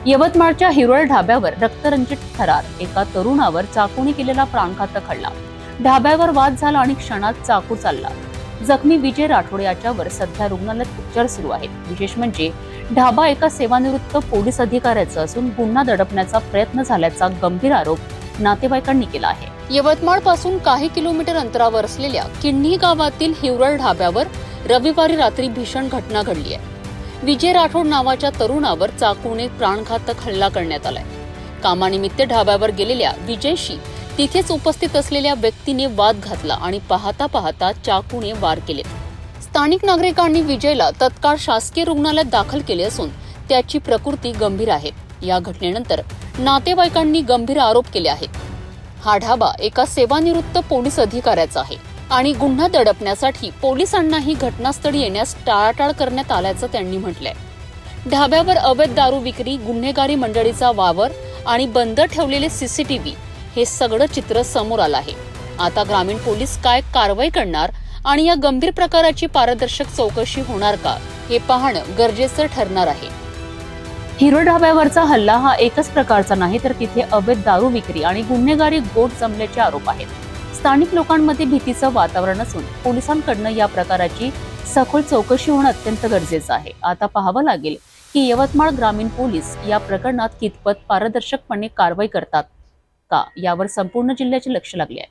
यवतमाळच्या हिरोळ ढाब्यावर रक्तरंजित थरार, एका तरुणावर चाकूने केलेला प्राणघातक हल्ला. ढाब्यावर वाद झाला आणि क्षणात चाकू चालला. जखमी विजय राठोड याच्यावर सध्या रुग्णालयात उपचार सुरू आहेत. विशेष म्हणजे ढाबा एका सेवानिवृत्त पोलीस अधिकाऱ्याचा असून गुन्हा दडपण्याचा प्रयत्न झाल्याचा गंभीर आरोप नातेवाईकांनी केला आहे. यवतमाळ पासून काही किलोमीटर अंतरावर असलेल्या किन्ही गावातील हिरोळ ढाब्यावर रविवारी रात्री भीषण घटना घडली आहे. विजय राठोड नावाच्या तरुणावर चाकूने प्राणघातक हल्ला करण्यात आलाय. कामानिमित्त ढाब्यावर गेलेल्या विजयशी तिथेच उपस्थित असलेल्या व्यक्तीने वाद घातला आणि पाहता पाहता चाकूने वार केले. स्थानिक नागरिकांनी विजयला तत्काळ शासकीय रुग्णालयात दाखल केले असून त्याची प्रकृती गंभीर आहे. या घटनेनंतर नातेवाईकांनी गंभीर आरोप केले आहेत. हा ढाबा एका सेवानिवृत्त पोलीस अधिकाऱ्याचा आहे आणि गुन्हा दडपण्यासाठी पोलिसांनाही घटनास्थळी येण्यास टाळाटाळ करण्यात आल्याचं त्यांनी म्हटलंय. ढाब्यावर अवैध दारू विक्री, गुन्हेगारी मंडळीचा वावर आणि बंद ठेवलेले सीसीटीव्ही हे सगळं चित्र समोर आलं आहे. आता ग्रामीण पोलीस काय कारवाई करणार आणि या गंभीर प्रकाराची पारदर्शक चौकशी होणार का हे पाहणं गरजेचं ठरणार आहे. हिरोळ ढाब्यावरचा हल्ला हा एकच प्रकारचा नाही, तर तिथे अवैध दारू विक्री आणि गुन्हेगारी गोट जमल्याचे आरोप आहेत. स्थानिक लोकांमध्ये भीतीचं वातावरण असून पोलिसांकडनं या प्रकाराची सखोल चौकशी होणं अत्यंत गरजेचं आहे. आता पाहावं लागेल की यवतमाळ ग्रामीण पोलीस या प्रकरणात कितपत पारदर्शकपणे कारवाई करतात का, यावर संपूर्ण जिल्ह्याचे लक्ष लागले आहे.